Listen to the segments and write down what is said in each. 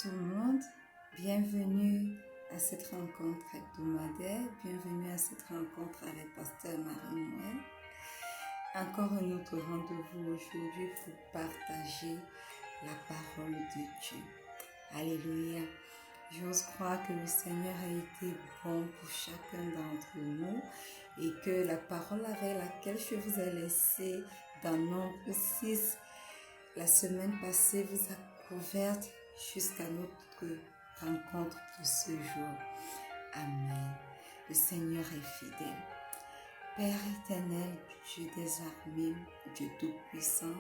tout le monde, bienvenue à cette rencontre hebdomadaire, bienvenue à cette rencontre avec Pasteur Marie-Noël. Encore un autre rendez-vous aujourd'hui pour partager la parole de Dieu. Alléluia. J'ose croire que le Seigneur a été bon pour chacun d'entre nous et que la parole avec laquelle je vous ai laissé dans Nombre 6 la semaine passée vous a couverte jusqu'à notre rencontre de ce jour. Amen. Le Seigneur est fidèle. Père éternel, Dieu des armées, Dieu tout-puissant,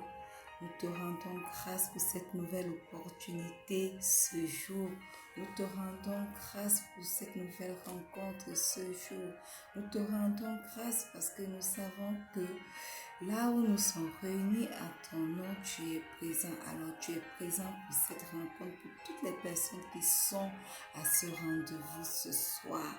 nous te rendons grâce pour cette nouvelle opportunité ce jour. Nous te rendons grâce pour cette nouvelle rencontre ce jour. Nous te rendons grâce parce que nous savons que là où nous sommes réunis à ton nom, tu es présent. Alors tu es présent pour cette rencontre, pour toutes les personnes qui sont à ce rendez-vous ce soir.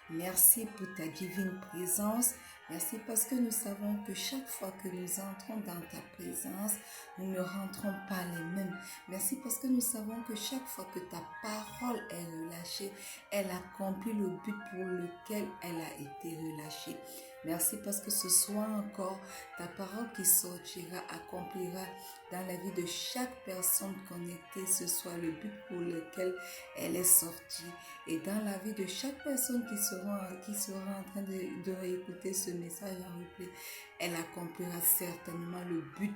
Merci pour ta divine présence. Merci parce que nous savons que chaque fois que nous entrons dans ta présence, nous ne rentrons pas les mêmes. Merci parce que nous savons que chaque fois que ta parole est relâchée, elle accomplit le but pour lequel elle a été relâchée. Merci parce que ce soir encore, ta parole qui sortira accomplira dans la vie de chaque personne connectée ce soir le but pour lequel elle est sortie. Et dans la vie de chaque personne qui sera en train de réécouter ce message en replay, elle accomplira certainement le but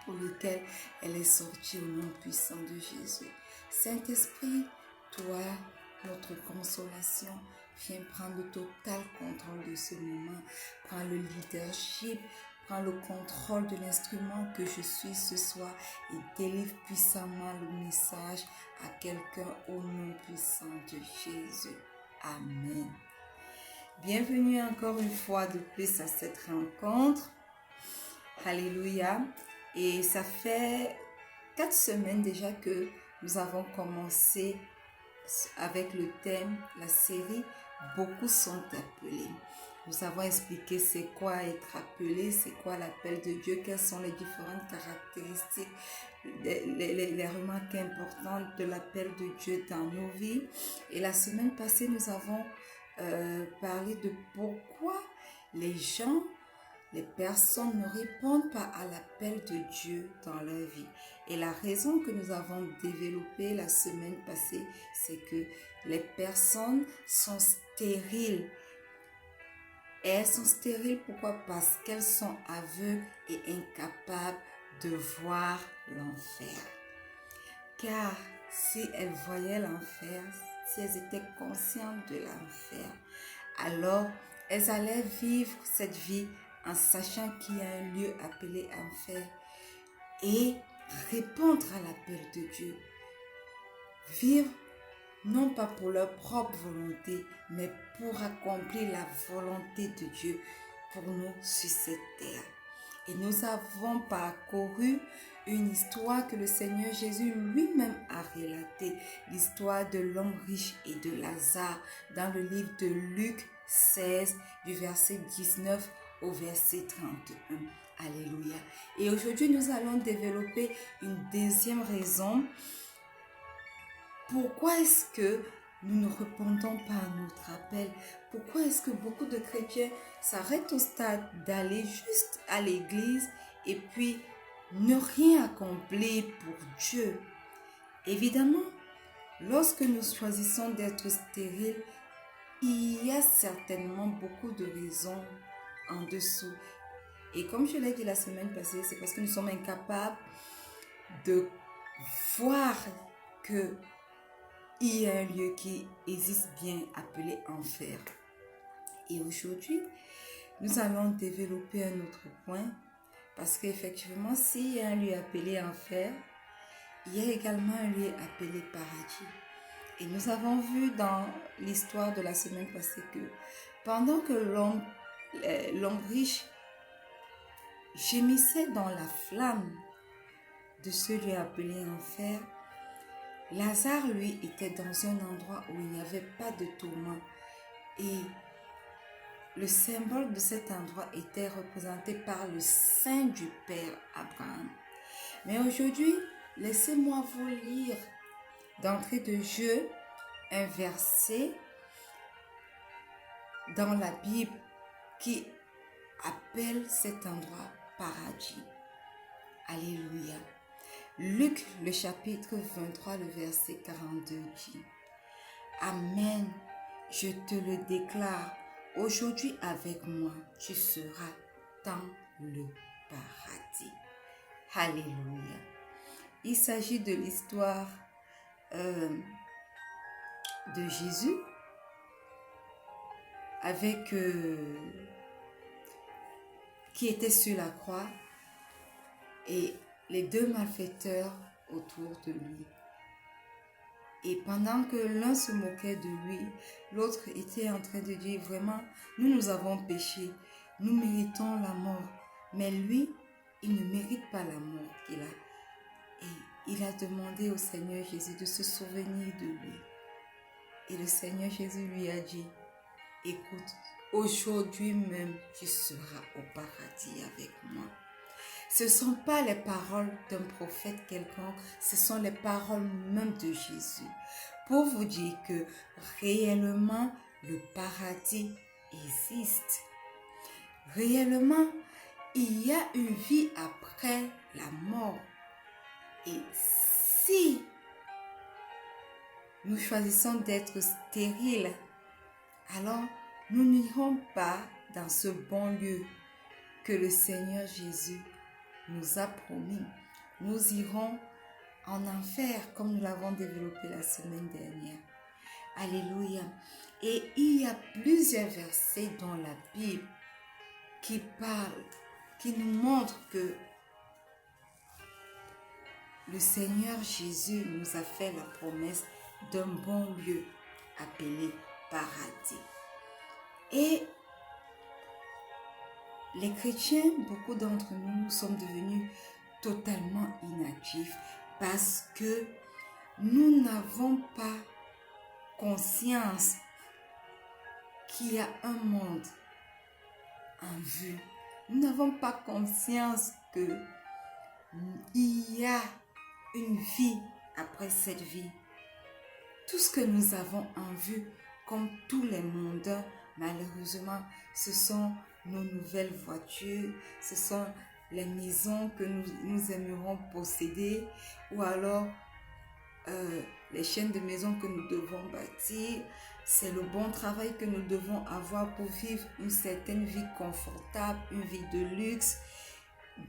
pour lequel elle est sortie au nom puissant de Jésus. Saint-Esprit, toi, notre consolation, viens prendre le total contrôle de ce moment. Prends le leadership, prends le contrôle de l'instrument que je suis ce soir et délivre puissamment le message à quelqu'un au nom puissant de Jésus. Amen. Bienvenue encore une fois de plus à cette rencontre. Alléluia. Et ça fait 4 semaines déjà que nous avons commencé avec le thème, la série « Beaucoup sont appelés ». Nous avons expliqué c'est quoi être appelé, c'est quoi l'appel de Dieu, quelles sont les différentes caractéristiques, les remarques importantes de l'appel de Dieu dans nos vies. Et la semaine passée, nous avons parlé de pourquoi les personnes ne répondent pas à l'appel de Dieu dans leur vie. Et la raison que nous avons développée la semaine passée, c'est que les personnes sont stériles. Et elles sont stériles, pourquoi? Parce qu'elles sont aveugles et incapables de voir l'enfer. Car si elles voyaient l'enfer, si elles étaient conscientes de l'enfer, alors elles allaient vivre cette vie en sachant qu'il y a un lieu appelé enfer et répondre à l'appel de Dieu. Vivre non pas pour leur propre volonté, mais pour accomplir la volonté de Dieu pour nous sur cette terre. Et nous avons parcouru une histoire que le Seigneur Jésus lui-même a relatée, l'histoire de l'homme riche et de Lazare, dans le livre de Luc 16, du verset 19 au verset 31. Alléluia. Et aujourd'hui, nous allons développer une deuxième raison. Pourquoi est-ce que nous ne répondons pas à notre appel? Pourquoi est-ce que beaucoup de chrétiens s'arrêtent au stade d'aller juste à l'église et puis ne rien accomplir pour Dieu? Évidemment, lorsque nous choisissons d'être stériles, il y a certainement beaucoup de raisons en dessous. Et comme je l'ai dit la semaine passée, c'est parce que nous sommes incapables de voir que il y a un lieu qui existe bien appelé enfer. Et aujourd'hui, nous allons développer un autre point parce qu'effectivement, s'il y a un lieu appelé enfer, il y a également un lieu appelé paradis. Et nous avons vu dans l'histoire de la semaine passée que pendant que l'homme riche gémissait dans la flamme de ce lieu appelé enfer, Lazare, lui, était dans un endroit où il n'y avait pas de tourment. Et le symbole de cet endroit était représenté par le sein du Père Abraham. Mais aujourd'hui, laissez-moi vous lire d'entrée de jeu un verset dans la Bible qui appelle cet endroit paradis. Alléluia. Luc, le chapitre 23, le verset 42 dit: Amen, je te le déclare, aujourd'hui avec moi, tu seras dans le paradis. Alléluia. Il s'agit de l'histoire de Jésus avec qui était sur la croix et les deux malfaiteurs autour de lui. Et pendant que l'un se moquait de lui, l'autre était en train de dire vraiment, nous avons péché, nous méritons la mort. Mais lui, il ne mérite pas la mort qu'il a. Et il a demandé au Seigneur Jésus de se souvenir de lui. Et le Seigneur Jésus lui a dit: écoute, aujourd'hui même, tu seras au paradis avec moi. Ce ne sont pas les paroles d'un prophète quelconque, ce sont les paroles même de Jésus. Pour vous dire que réellement, le paradis existe. Réellement, il y a une vie après la mort. Et si nous choisissons d'être stériles, alors nous n'irons pas dans ce bon lieu que le Seigneur Jésus nous a promis. Nous irons en enfer comme nous l'avons développé la semaine dernière. Alléluia. Et il y a plusieurs versets dans la Bible qui parlent, qui nous montrent que le Seigneur Jésus nous a fait la promesse d'un bon lieu appelé paradis. Et les chrétiens, beaucoup d'entre nous sommes devenus totalement inactifs parce que nous n'avons pas conscience qu'il y a un monde en vue. Nous n'avons pas conscience qu'il y a une vie après cette vie. Tout ce que nous avons en vue, comme tous les mondains, malheureusement, ce sont nos nouvelles voitures, ce sont les maisons que nous aimerons posséder, ou alors les chaînes de maisons que nous devons bâtir. C'est le bon travail que nous devons avoir pour vivre une certaine vie confortable, une vie de luxe,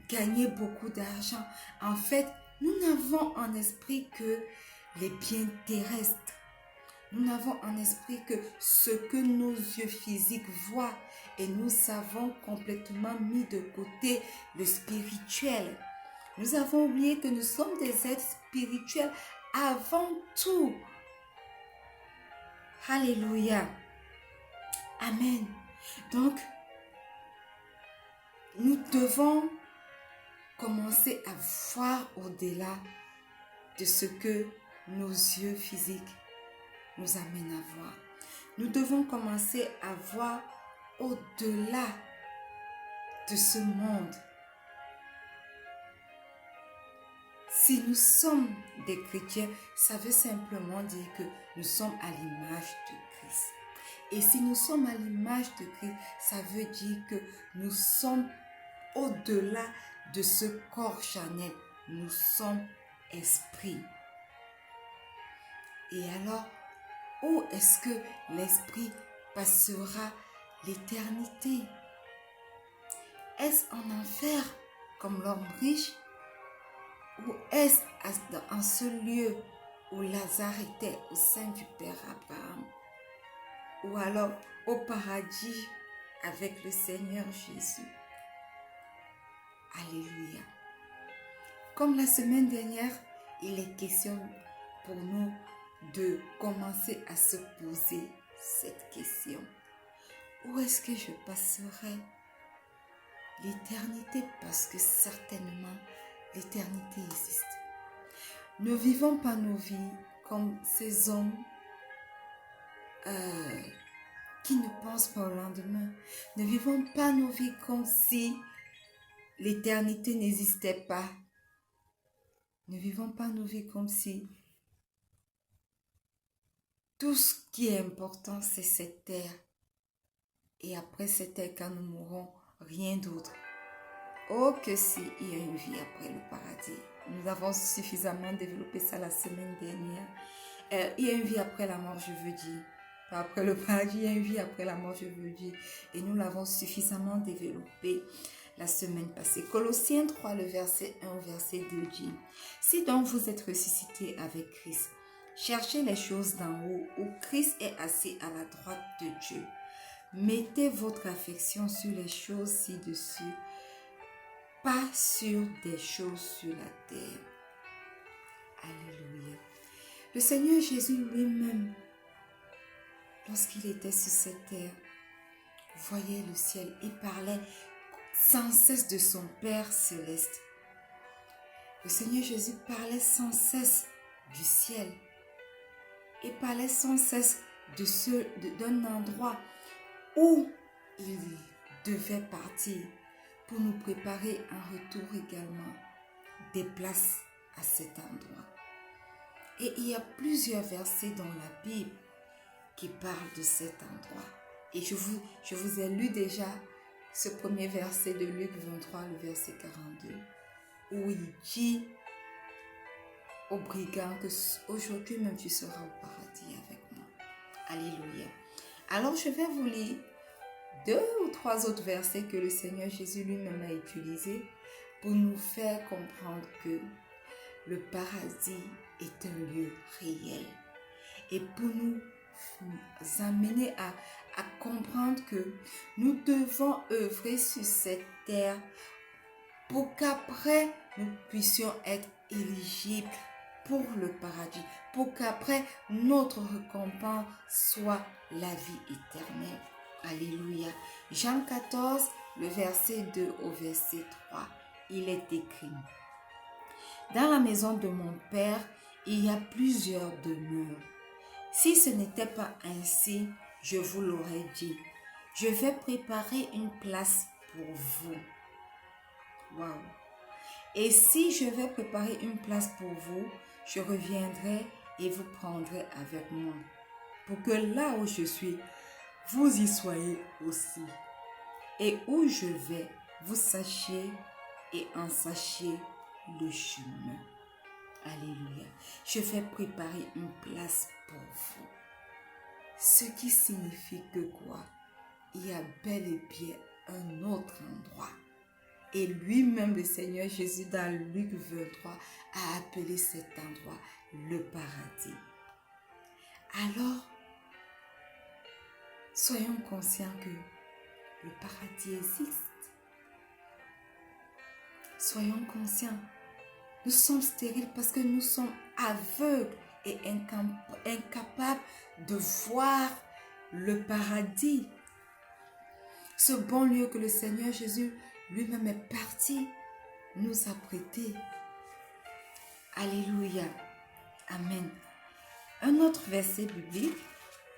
gagner beaucoup d'argent. En fait, nous n'avons en esprit que les biens terrestres. Nous n'avons en esprit que ce que nos yeux physiques voient, et nous avons complètement mis de côté le spirituel. Nous avons oublié que nous sommes des êtres spirituels avant tout. Alléluia. Amen. Donc, nous devons commencer à voir au-delà de ce que nos yeux physiques nous amènent à voir. Nous devons commencer à voir au-delà de ce monde. Si nous sommes des chrétiens, ça veut simplement dire que nous sommes à l'image de Christ. Et si nous sommes à l'image de Christ, ça veut dire que nous sommes au-delà de ce corps charnel. Nous sommes esprit. Et alors, où est-ce que l'esprit passera l'éternité? Est-ce en enfer comme l'homme riche? Ou est-ce en ce lieu où Lazare était au sein du Père Abraham? Ou alors au paradis avec le Seigneur Jésus? Alléluia. Comme la semaine dernière, il est question pour nous de commencer à se poser cette question. Où est-ce que je passerai l'éternité? Parce que certainement, l'éternité existe. Ne vivons pas nos vies comme ces hommes qui ne pensent pas au lendemain. Ne vivons pas nos vies comme si l'éternité n'existait pas. Ne vivons pas nos vies comme si Tout ce qui est important, c'est cette terre. Et après cette terre, quand nous mourrons, rien d'autre. Oh, que si il y a une vie après le paradis. Nous avons suffisamment développé ça la semaine dernière. Il y a une vie après la mort, je veux dire. Pas après le paradis, il y a une vie après la mort, je veux dire. Et nous l'avons suffisamment développé la semaine passée. Colossiens 3, le verset 1 au verset 2 dit: Si donc vous êtes ressuscités avec Christ, cherchez les choses d'en haut où Christ est assis à la droite de Dieu. Mettez votre affection sur les choses ci-dessus, pas sur des choses sur la terre. Alléluia. Le Seigneur Jésus lui-même, lorsqu'il était sur cette terre, voyait le ciel et parlait sans cesse de son Père céleste. Le Seigneur Jésus parlait sans cesse du ciel et parlait sans cesse d'un endroit où il devait partir pour nous préparer un retour également des places à cet endroit. Et il y a plusieurs versets dans la Bible qui parlent de cet endroit. Et je vous ai lu déjà ce premier verset de Luc 23, le verset 42, où il dit au brigand que aujourd'hui même tu seras au paradis avec moi. Alléluia. Alors je vais vous lire 2 ou 3 autres versets que le Seigneur Jésus lui-même a utilisés pour nous faire comprendre que le paradis est un lieu réel. Et pour nous amener à comprendre que nous devons œuvrer sur cette terre pour qu'après nous puissions être éligibles pour le paradis, pour qu'après notre récompense soit la vie éternelle. Alléluia. Jean 14, le verset 2 au verset 3, il est écrit: Dans la maison de mon Père, il y a plusieurs demeures. Si ce n'était pas ainsi, je vous l'aurais dit. Je vais préparer une place pour vous. Waouh! Et si je vais préparer une place pour vous, je reviendrai et vous prendrai avec moi, pour que là où je suis, vous y soyez aussi. Et où je vais, vous sachiez et en sachiez le chemin. Alléluia. Je vais préparer une place pour vous. Ce qui signifie que quoi? Il y a bel et bien un autre endroit. Et lui-même, le Seigneur Jésus, dans Luc 23, a appelé cet endroit le paradis. Alors, soyons conscients que le paradis existe. Soyons conscients. Nous sommes stériles parce que nous sommes aveugles et incapables de voir le paradis. Ce bon lieu que le Seigneur Jésus lui-même est parti nous apprêter. Alléluia. Amen. Un autre verset biblique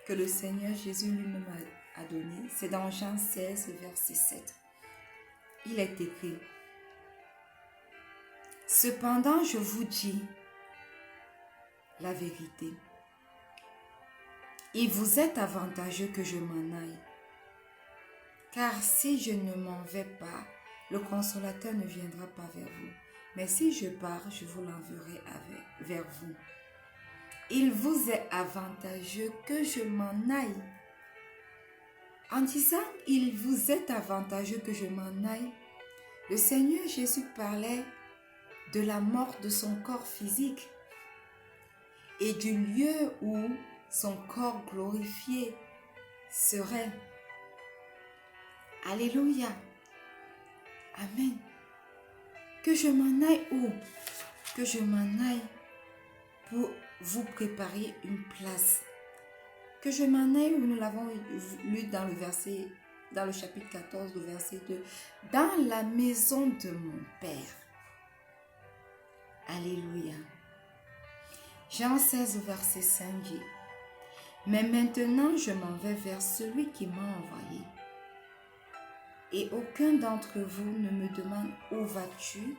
que le Seigneur Jésus lui-même a donné, c'est dans Jean 16, verset 7. Il est écrit: Cependant, je vous dis la vérité. Il vous est avantageux que je m'en aille. Car si je ne m'en vais pas, le consolateur ne viendra pas vers vous. Mais si je pars, je vous l'enverrai vers vous. Il vous est avantageux que je m'en aille. En disant « il vous est avantageux que je m'en aille », le Seigneur Jésus parlait de la mort de son corps physique et du lieu où son corps glorifié serait. Alléluia. Amen. Que je m'en aille où? Que je m'en aille pour vous préparer une place. Que je m'en aille où nous l'avons lu dans le chapitre 14, le verset 2. Dans la maison de mon Père. Alléluia. Jean 16, verset 5 dit: Mais maintenant je m'en vais vers celui qui m'a envoyé. Et aucun d'entre vous ne me demande où vas-tu?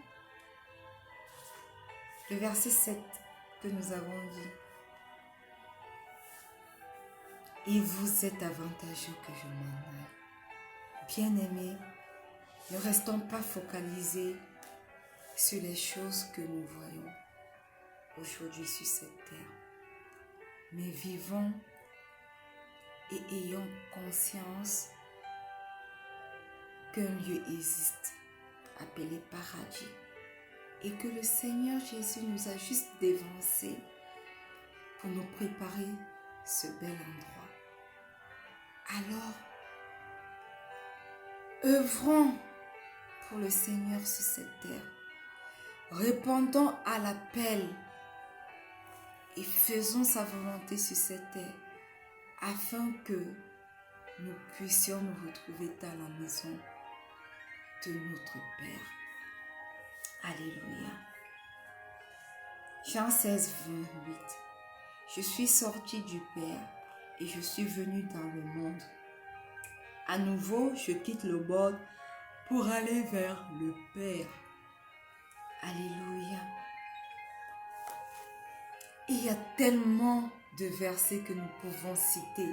Le verset 7 que nous avons dit. Il vous est avantageux que je m'en aille. Bien-aimés, ne restons pas focalisés sur les choses que nous voyons aujourd'hui sur cette terre, mais vivons et ayons conscience qu'un lieu existe appelé paradis et que le Seigneur Jésus nous a juste dévancés pour nous préparer ce bel endroit. Alors, œuvrons pour le Seigneur sur cette terre. Répondons à l'appel et faisons sa volonté sur cette terre afin que nous puissions nous retrouver dans la maison de notre Père. Alléluia. Jean 16, 28. Je suis sorti du Père et je suis venu dans le monde. À nouveau, je quitte le monde pour aller vers le Père. Alléluia. Il y a tellement de versets que nous pouvons citer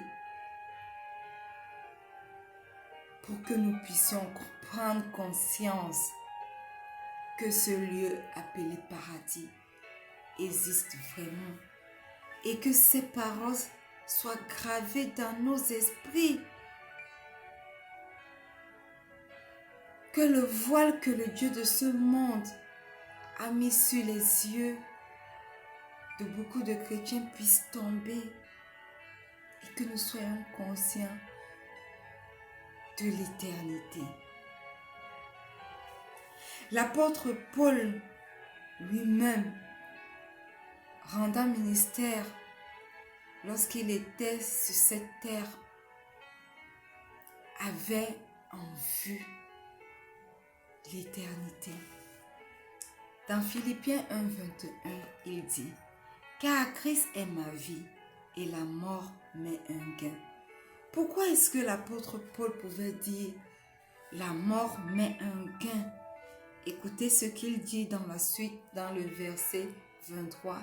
pour que nous puissions prendre conscience que ce lieu appelé paradis existe vraiment et que ces paroles soient gravées dans nos esprits. Que le voile que le Dieu de ce monde a mis sur les yeux de beaucoup de chrétiens puisse tomber et que nous soyons conscients de l'éternité. L'apôtre Paul lui-même, rendant ministère lorsqu'il était sur cette terre, avait en vue l'éternité. Dans Philippiens 1, 21, il dit « Car Christ est ma vie et la mort m'est un gain. » Pourquoi est-ce que l'apôtre Paul pouvait dire « La mort m'est un gain » Écoutez ce qu'il dit dans la suite, dans le verset 23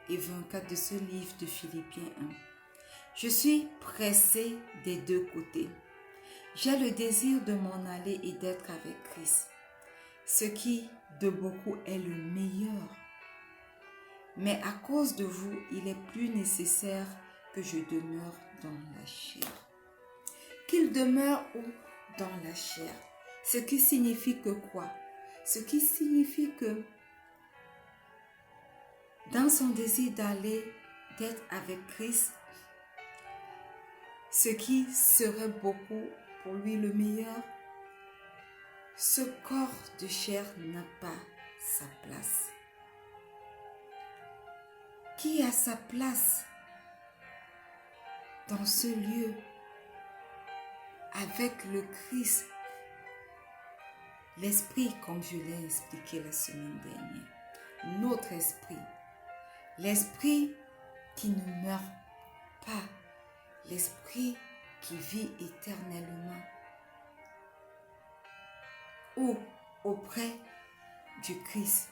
et 24 de ce livre de Philippiens 1. « Je suis pressé des deux côtés. J'ai le désir de m'en aller et d'être avec Christ, ce qui de beaucoup est le meilleur. Mais à cause de vous, il est plus nécessaire que je demeure dans la chair. » Qu'il demeure où? Dans la chair. Ce qui signifie que quoi? Ce qui signifie que dans son désir d'être avec Christ, ce qui serait beaucoup pour lui le meilleur, ce corps de chair n'a pas sa place. Qui a sa place dans ce lieu avec le Christ? L'esprit, comme je l'ai expliqué la semaine dernière, notre esprit, l'esprit qui ne meurt pas, l'esprit qui vit éternellement, ou auprès du Christ.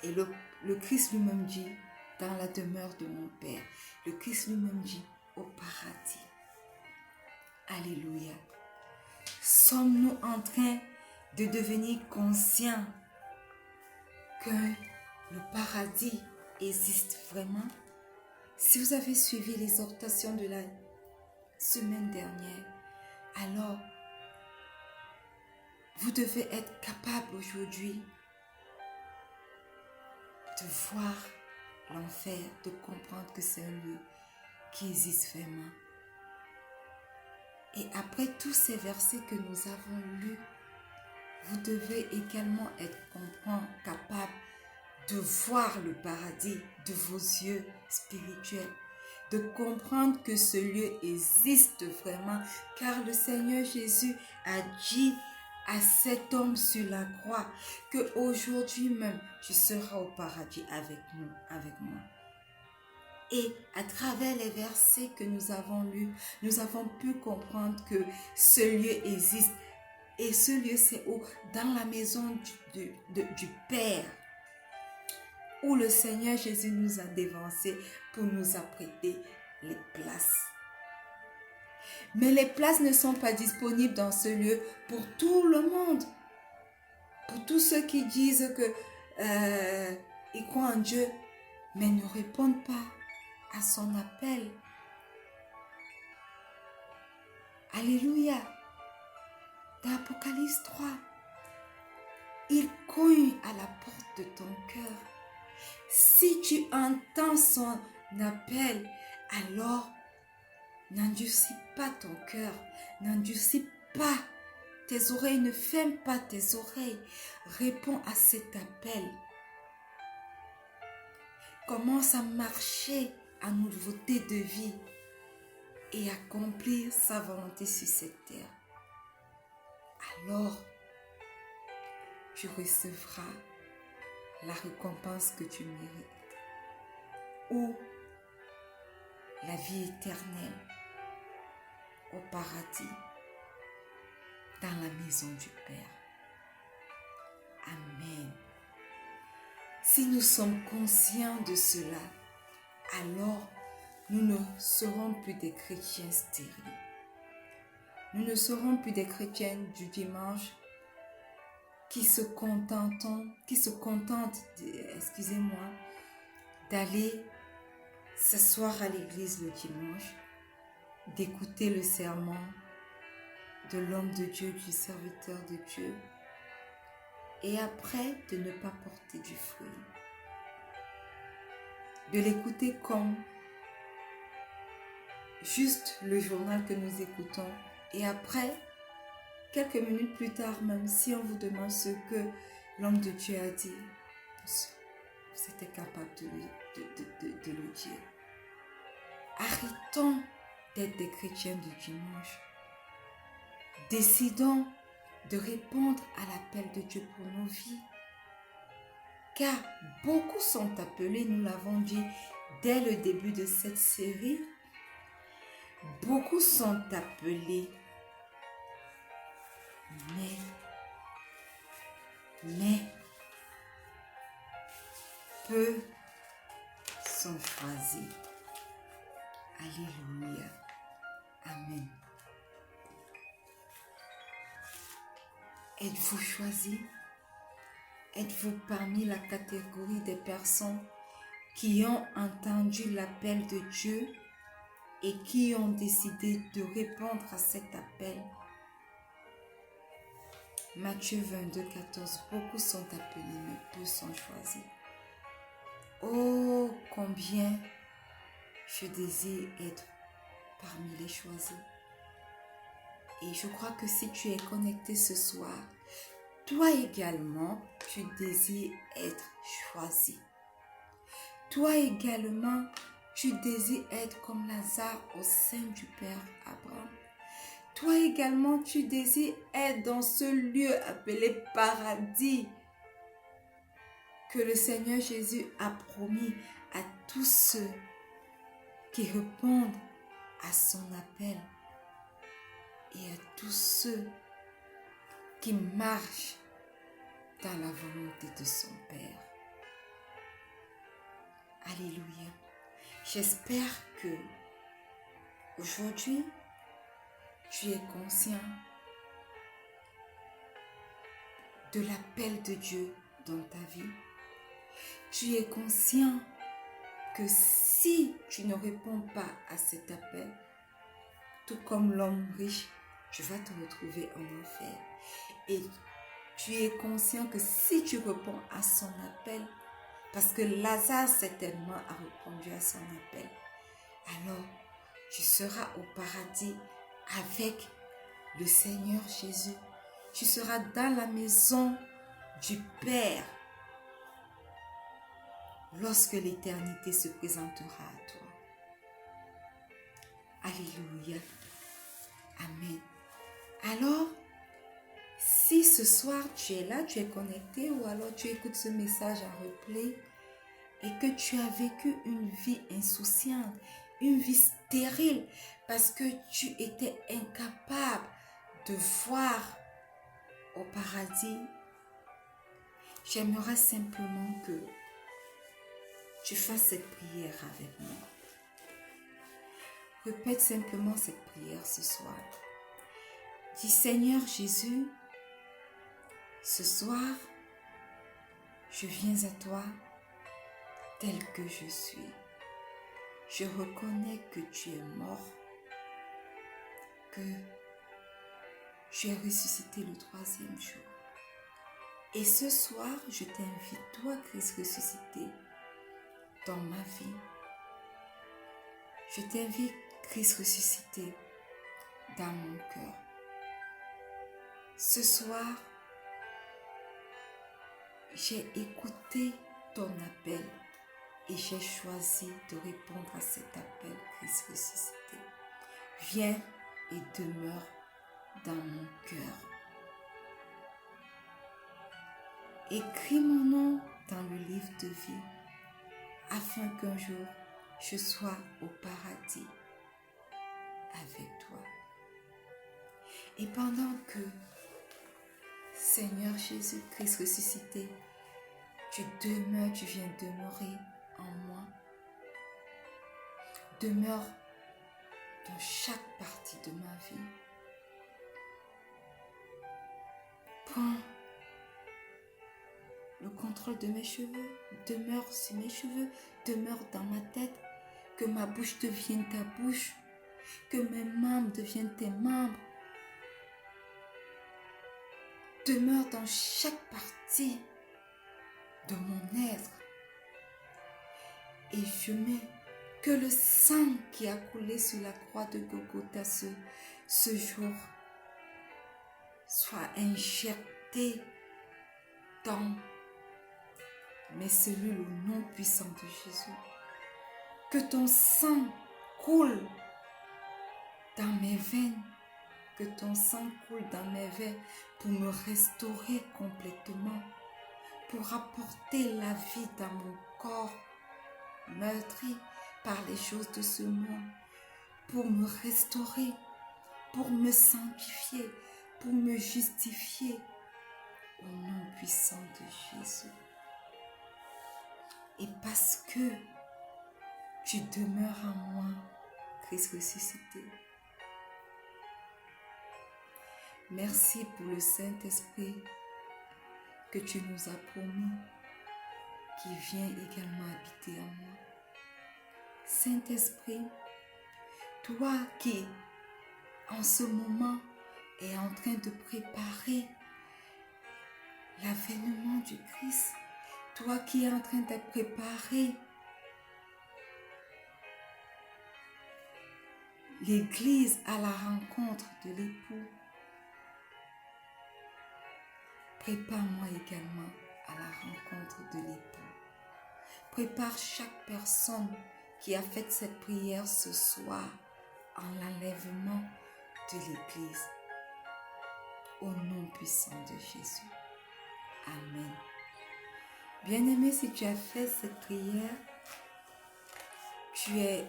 Et le Christ lui-même dit, dans la demeure de mon Père, le Christ lui-même dit, au paradis. Alléluia. Sommes-nous en train de devenir conscients que le paradis existe vraiment? Si vous avez suivi l'exhortation de la semaine dernière, alors vous devez être capable aujourd'hui de voir l'enfer, de comprendre que c'est un lieu qui existe vraiment. Et après tous ces versets que nous avons lus, vous devez également être capable de voir le paradis de vos yeux spirituels, de comprendre que ce lieu existe vraiment, car le Seigneur Jésus a dit à cet homme sur la croix que aujourd'hui même tu seras au paradis avec moi. Et à travers les versets que nous avons lus, nous avons pu comprendre que ce lieu existe. Et ce lieu, c'est où? Dans la maison du Père, où le Seigneur Jésus nous a dévancés pour nous apprêter les places. Mais les places ne sont pas disponibles dans ce lieu pour tout le monde. Pour tous ceux qui disent que ils croient en Dieu, mais ne répondent pas à son appel. Alléluia. Dans Apocalypse 3, il cogne à la porte de ton cœur. Si tu entends son appel, alors n'endurcis pas ton cœur, n'endurcis pas tes oreilles, ne ferme pas tes oreilles. Réponds à cet appel. Commence à marcher en nouveauté de vie et accomplir sa volonté sur cette terre. Alors, tu recevras la récompense que tu mérites ou la vie éternelle au paradis dans la maison du Père. Amen. Si nous sommes conscients de cela, alors nous ne serons plus des chrétiens stériles. Nous ne serons plus des chrétiens du dimanche qui se contentent, d'aller s'asseoir à l'église le dimanche, d'écouter le sermon de l'homme de Dieu, du serviteur de Dieu, et après de ne pas porter du fruit. De l'écouter comme juste le journal que nous écoutons, et après, quelques minutes plus tard, même si on vous demande ce que l'homme de Dieu a dit, vous êtes capable de le dire. Arrêtons d'être des chrétiens du dimanche. Décidons de répondre à l'appel de Dieu pour nos vies. Car beaucoup sont appelés, nous l'avons dit dès le début de cette série, beaucoup sont appelés, mais peu sont choisis. Alléluia. Amen. Êtes-vous choisi? Êtes-vous parmi la catégorie des personnes qui ont entendu l'appel de Dieu et qui ont décidé de répondre à cet appel? Matthieu 22, 14. Beaucoup sont appelés, mais peu sont choisis. Oh, combien je désire être parmi les choisis. Et je crois que si tu es connecté ce soir, toi également, tu désires être choisi. Toi également, tu désires être comme Lazare au sein du Père Abraham. Toi également, tu désires être dans ce lieu appelé paradis que le Seigneur Jésus a promis à tous ceux qui répondent à son appel et à tous ceux qui marchent dans la volonté de son Père. Alléluia. J'espère que aujourd'hui, tu es conscient de l'appel de Dieu dans ta vie. Tu es conscient que si tu ne réponds pas à cet appel, tout comme l'homme riche, tu vas te retrouver en enfer. Et tu es conscient que si tu réponds à son appel, parce que Lazare certainement a répondu à son appel, alors tu seras au paradis avec le Seigneur Jésus. Tu seras dans la maison du Père lorsque l'éternité se présentera à toi. Alléluia. Amen. Alors, si ce soir tu es là, tu es connecté ou alors tu écoutes ce message en replay et que tu as vécu une vie insouciante, une vie stérile parce que tu étais incapable de voir au paradis, j'aimerais simplement que tu fasses cette prière avec moi. Répète simplement cette prière ce soir. Dis Seigneur Jésus, ce soir, je viens à toi tel que je suis. Je reconnais que tu es mort, que tu es ressuscité le 3e jour. Et ce soir, je t'invite, toi, Christ ressuscité, dans ma vie. Je t'invite, Christ ressuscité, dans mon cœur. Ce soir, j'ai écouté ton appel et j'ai choisi de répondre à cet appel, Christ ressuscité. Viens et demeure dans mon cœur. Écris mon nom dans le livre de vie, afin qu'un jour je sois au paradis avec toi. Et pendant que, Seigneur Jésus-Christ ressuscité, tu viens demeurer en moi. Demeure dans chaque partie de ma vie. Prends le contrôle de mes cheveux, demeure sur mes cheveux, demeure dans ma tête, que ma bouche devienne ta bouche, que mes membres deviennent tes membres. Demeure dans chaque partie de mon être. Et je mets que le sang qui a coulé sur la croix de Golgotha ce jour soit injecté dans mes cellules au nom puissant de Jésus. Que ton sang coule dans mes veines. Que ton sang coule dans mes veines pour me restaurer complètement. Pour apporter la vie dans mon corps meurtri par les choses de ce monde. Pour me restaurer. Pour me sanctifier. Pour me justifier. Au nom puissant de Jésus. Et parce que tu demeures en moi, Christ ressuscité. Merci pour le Saint-Esprit que tu nous as promis, qui vient également habiter en moi. Saint-Esprit, toi qui, en ce moment, es en train de préparer l'avènement du Christ, toi qui es en train de préparer l'Église à la rencontre de l'époux, prépare-moi également à la rencontre de l'époux. Prépare chaque personne qui a fait cette prière ce soir en l'enlèvement de l'Église. Au nom puissant de Jésus. Amen. Bien-aimé, si tu as fait cette prière, tu es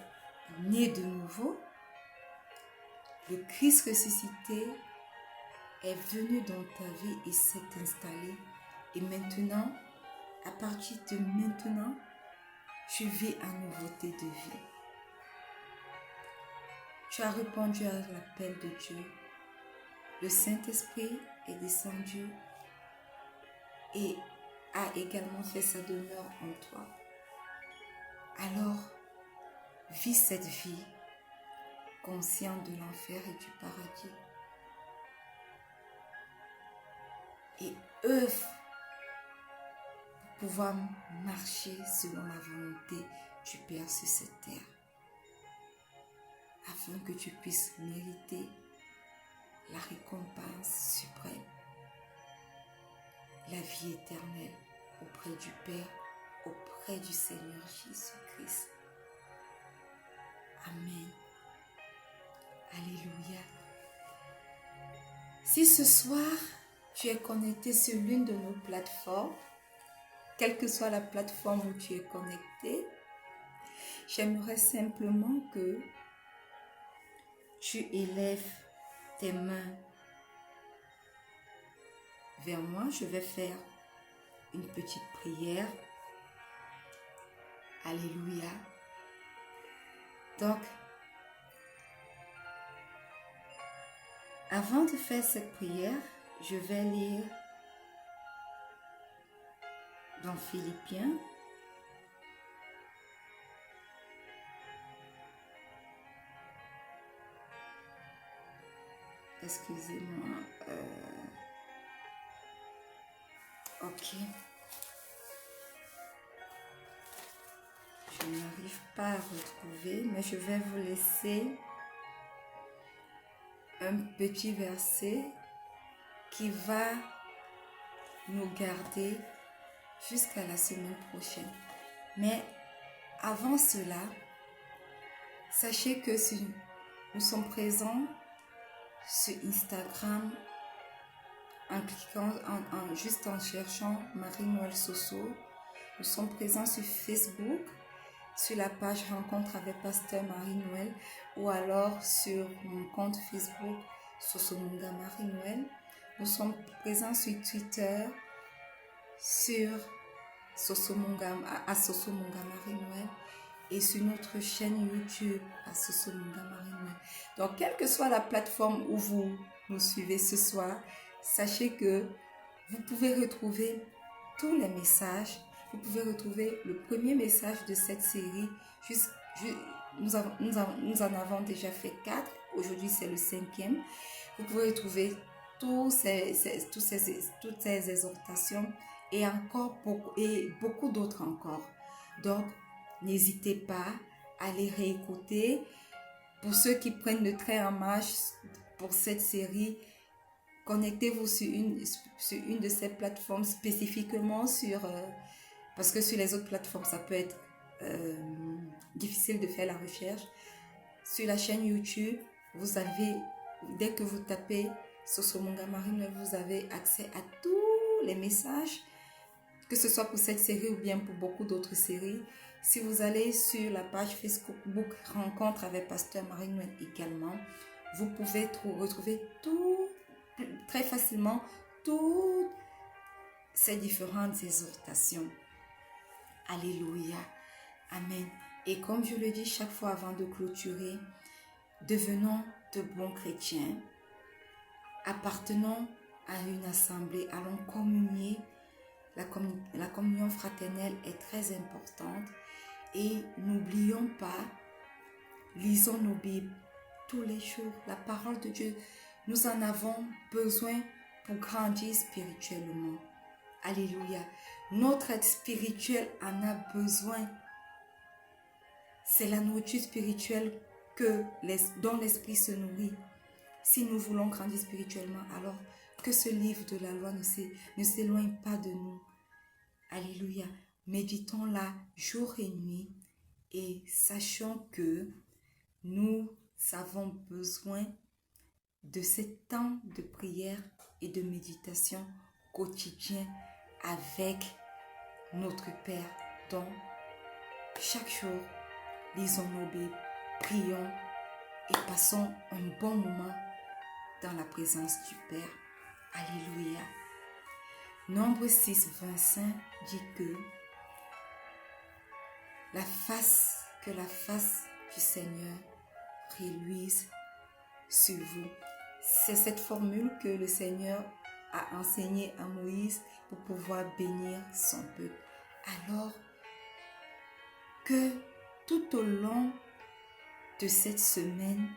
né de nouveau. Le Christ ressuscité est venu dans ta vie et s'est installé. Et maintenant, à partir de maintenant, tu vis en nouveauté de vie. Tu as répondu à l'appel de Dieu. Le Saint-Esprit est descendu et a également fait sa demeure en toi. Alors, vis cette vie conscient de l'enfer et du paradis. Et œuvre pour pouvoir marcher selon la volonté du Père sur cette terre. Afin que tu puisses mériter la récompense suprême. La vie éternelle auprès du Père, auprès du Seigneur Jésus-Christ. Amen. Alléluia. Si ce soir, tu es connecté sur l'une de nos plateformes, quelle que soit la plateforme où tu es connecté, j'aimerais simplement que tu élèves tes mains vers moi. Je vais faire une petite prière. Alléluia. Donc, Avant de faire cette prière, je vais lire dans Philippiens. Excusez-moi. Ok. Je n'arrive pas à retrouver, mais je vais vous laisser un petit verset qui va nous garder jusqu'à la semaine prochaine. Mais avant cela, sachez que si nous sommes présents sur Instagram, en cliquant, juste en cherchant Marie-Noël Soso, nous sommes présents sur Facebook, sur la page Rencontre avec Pasteur Marie-Noël, ou alors sur mon compte Facebook Sosomunga Marie-Noël. Nous sommes présents sur Twitter, sur Sosomunga Marie-Noël, et sur notre chaîne YouTube à Sosomunga Marie-Noël. Donc, quelle que soit la plateforme où vous nous suivez ce soir, sachez que vous pouvez retrouver tous les messages. Vous pouvez retrouver le premier message de cette série. Nous en avons déjà fait 4. Aujourd'hui, c'est le 5e. Vous pouvez retrouver toutes ces exhortations et encore beaucoup d'autres encore. Donc, n'hésitez pas à les réécouter. Pour ceux qui prennent le train en marche pour cette série, connectez-vous sur une de ces plateformes, spécifiquement parce que sur les autres plateformes, ça peut être difficile de faire la recherche. Sur la chaîne YouTube, vous avez, dès que vous tapez Sosomunga Marie-Noël, vous avez accès à tous les messages, que ce soit pour cette série ou bien pour beaucoup d'autres séries. Si vous allez sur la page Facebook Rencontre avec Pasteur Marie-Noël également, vous pouvez retrouver très facilement toutes ces différentes exhortations. Alléluia. Amen. Et comme je le dis chaque fois avant de clôturer, devenons de bons chrétiens, appartenons à une assemblée, allons communier. La communion fraternelle est très importante et n'oublions pas, lisons nos Bibles tous les jours. La parole de Dieu, nous en avons besoin pour grandir spirituellement. Alléluia. Notre être spirituel en a besoin. C'est la nourriture spirituelle dont l'esprit se nourrit. Si nous voulons grandir spirituellement, alors que ce livre de la loi ne s'éloigne pas de nous. Alléluia. Méditons-la jour et nuit et sachons que nous avons besoin de ce temps de prière et de méditation quotidien avec notre Père. Donc, chaque jour, lisons nos Bibles, prions et passons un bon moment dans la présence du Père. Alléluia. Nombre 6, 25 dit que la face du Seigneur reluise sur vous. C'est cette formule que le Seigneur a enseignée à Moïse pour pouvoir bénir son peuple. Alors que tout au long de cette semaine,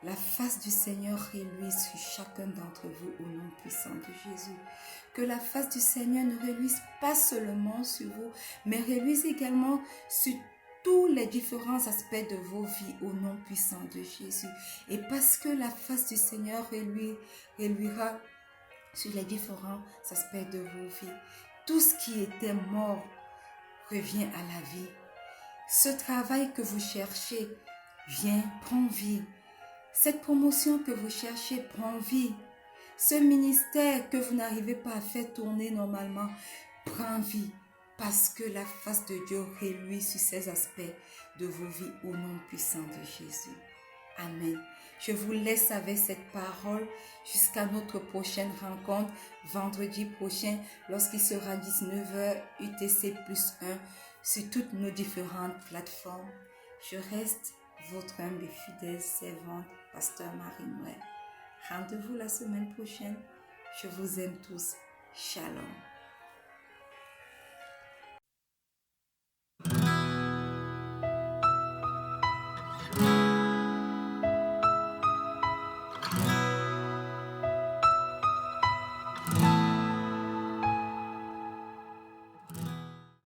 la face du Seigneur reluise sur chacun d'entre vous au nom puissant de Jésus. Que la face du Seigneur ne reluise pas seulement sur vous, mais reluise également sur tous les différents aspects de vos vies au nom puissant de Jésus. Et parce que la face du Seigneur reluira sur les différents aspects de vos vies, tout ce qui était mort revient à la vie. Ce travail que vous cherchez prend vie. Cette promotion que vous cherchez prend vie. Ce ministère que vous n'arrivez pas à faire tourner normalement prend vie. Parce que la face de Dieu reluit sur ces aspects de vos vies au nom puissant de Jésus. Amen. Je vous laisse avec cette parole jusqu'à notre prochaine rencontre vendredi prochain lorsqu'il sera 19h UTC plus 1 sur toutes nos différentes plateformes. Je reste votre humble et fidèle servante, Pasteur Marie-Noël. Rendez-vous la semaine prochaine. Je vous aime tous. Shalom.